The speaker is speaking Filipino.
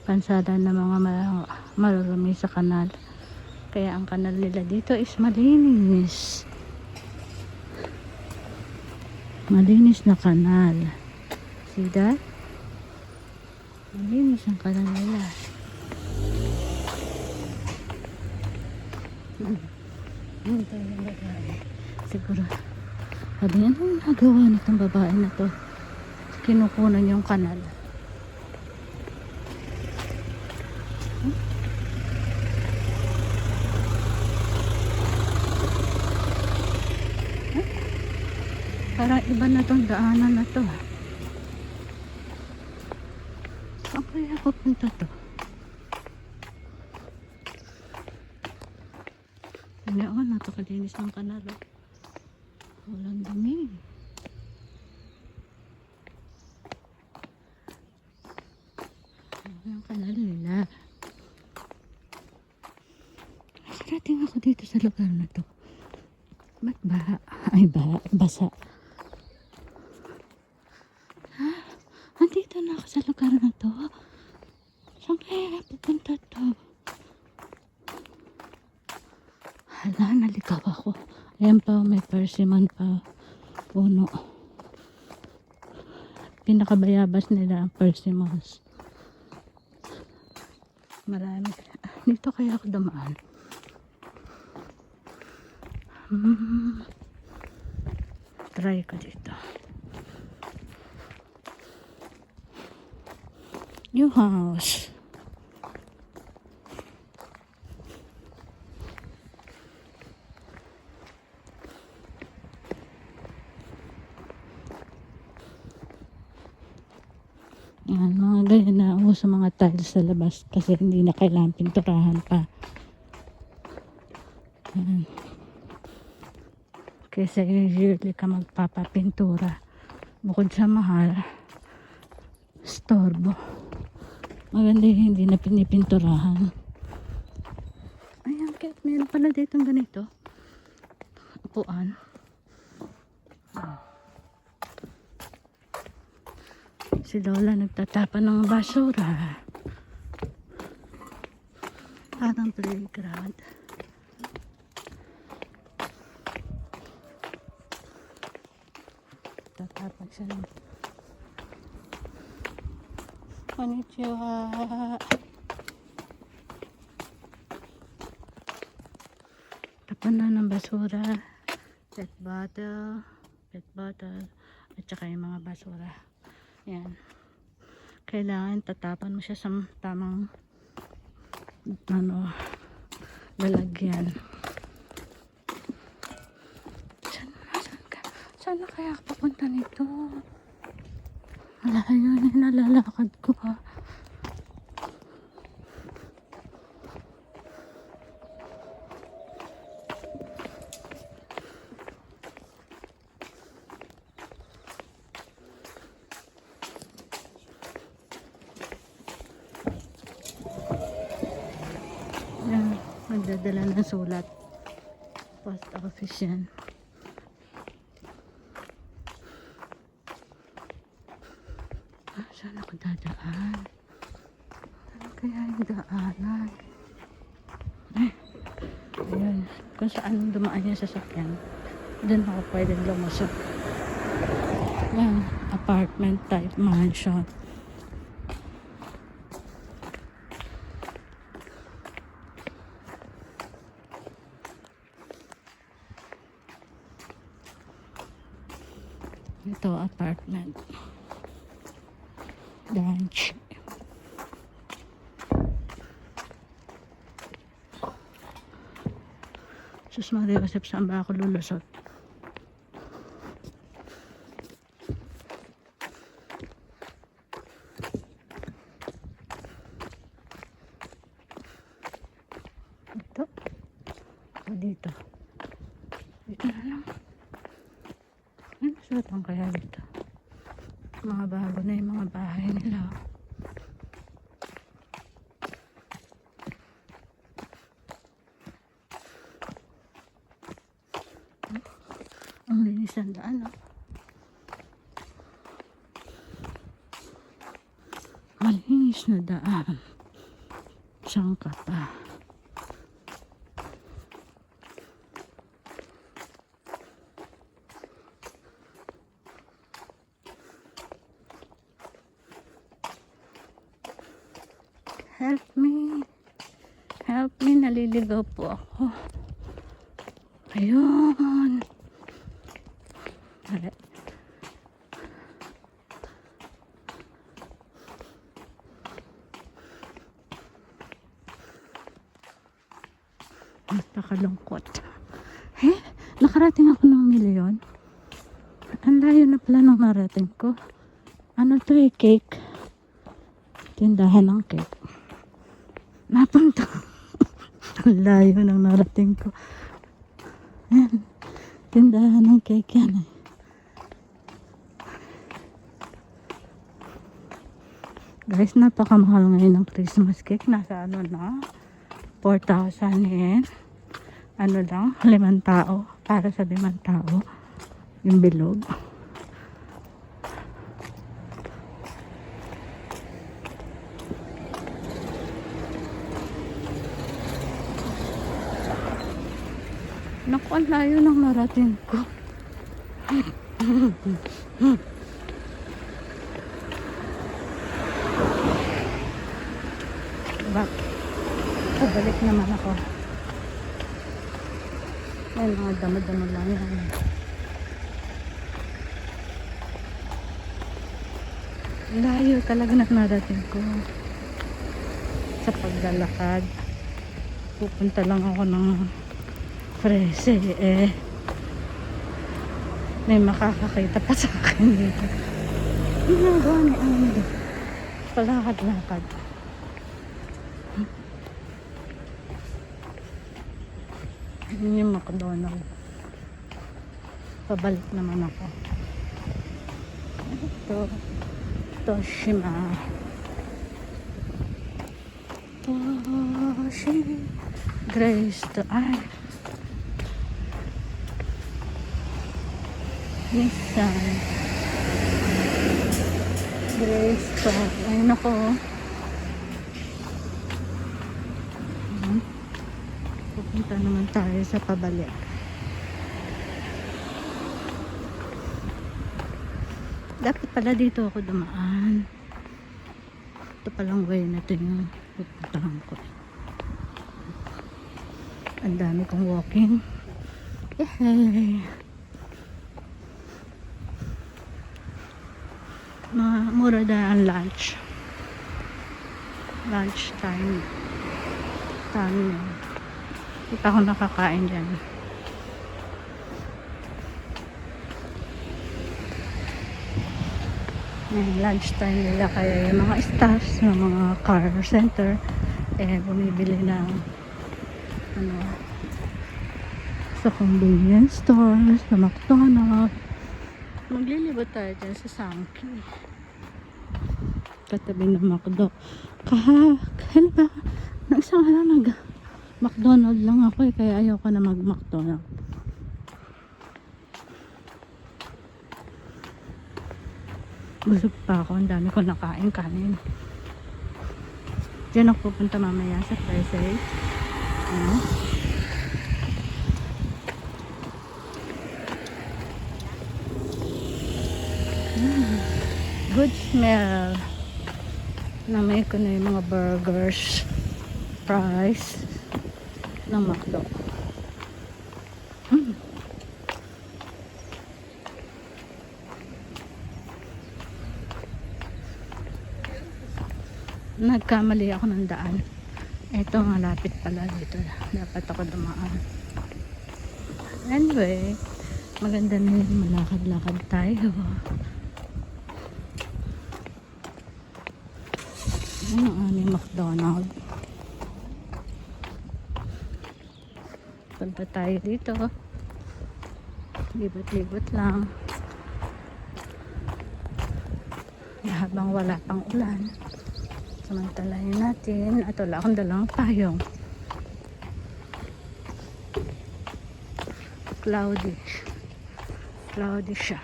pansada ng mga marurumi sa kanal. Kaya ang kanal nila dito is malinis. Malinis na kanal. See that? Malinis ang kanal nila. Ito yung babae. Siguro. Sabi niya, anong nagawa nitong babae na to? Kinukunan yung kanal. Parang iba na tong daanan na to. Saan kaya pupunta to? Hindi ako, napakalinis ng kanal. Walang dumi. Yung kanal nila. Nakarating ako dito sa lugar na to. Ba't baha? Ay, basa. Ha? Andito na ako sa lugar na to. Saan kaya pupunta to? Hala, nalikaw ako. Ayan pa, may persimmon pa. Puno. Pinakabayabas nila ang persimmons. Marami. Dito kaya ako dumaan. Try ko dito. New house. Yan, mga ganyan na uso mga tiles sa labas kasi hindi na kailangan pinturahan pa. Yan. Kesa usually ka magpapapintura. Bukod sa mahal, storbo. Maganda yung hindi na pinipinturahan. Ayan, kahit meron pala ditong ganito. Upuan. Si Lola nagtatapa ng basura. Parang playground. Tatapag siya ng konnichiwa. Tapan na ng basura. Pet bottle, at saka yung mga basura. Yan. Kailangan tatapan mo siya sa tamang lalagyan. Saan na kaya papunta nito? Malayo na yung nalalakad ko ha. Yan, magdadala ng sulat. Post office yan. Saan ako dadaan? Saan kaya yung daanan? Ayan. Kung saan dumaan yung sasakyan, doon ako pwedeng lumusok. Yan. Apartment type mansion. Ito, apartment. Lunch. Sus Maria, kasi saan ba ako lulusot? Ito? O dito? Dito na lang. Ano suotan kaya dito? Mga bago na yung mga bahay nila. Ang linis ng daan, no? Malinis na daan. Saan ka pa? Help me. Help me. Naliligaw po ako. Ayun. Alright. Napakalungkot. Nakarating ako ng milyon. Ang layo na pala nang narating ko. Ano to cake? Tindahan ng cake. Napunta. Ang layo nang narating ko. Ayan. Tindahan ng cake yan eh. Guys, napakamahal ngayon ng Christmas cake. Nasa ano na? 4,000 yen. Ano lang, 5 tao. Para sa 5 tao. Yung bilog. Naku, ang layo ng narating ko. Back. Pabalik naman ako. Ayan, mga damo-damo lang yan. Layo talaga na narating ko. Sa paglalakad. Pupunta lang ako ng Frese eh. May makakakita pa sa akin dito. Ginagawa ni Andy. Palakad-lakad. Yun yung McDonald. Pabalik naman ako. Ito. Toshima. Grace to ay. Nissan. Grace to. Ayun ako. Pupunta naman tayo sa pabalik. Dapat pala dito ako dumaan. Ito palang way na ito yung pupuntahan ko. Ang dami kong walking. Yay! Mura na ang lunch. Lunch time. Time. Hindi pa ako nakakain dyan. Lunch time nila kaya yung mga staffs ng mga car center bumibili ng sa convenience stores, sa McDonald's. Maglilibot tayo dyan sa Sangki. Katabi ng McDo. Kailan ba? Isang McDonald lang ako kaya ayoko na mag-McDonald. Busog pa ako. Ang dami ko nakain kanin. Diyan ako pupunta mamaya sa Frese. Good smell. Namay ko na yung mga burgers, fries ng McDo. Nagkamali ako ng daan. Ito nga lapit pala dito. Dapat ako dumaan. Anyway, maganda na yun. Malakad-lakad tayo. Ano ang aming McDonald's? Punta tayo dito. Libot-libot lang. Habang wala pang ulan. Samantalahin natin. At wala akong dalang payong. Cloudy. Cloudy siya.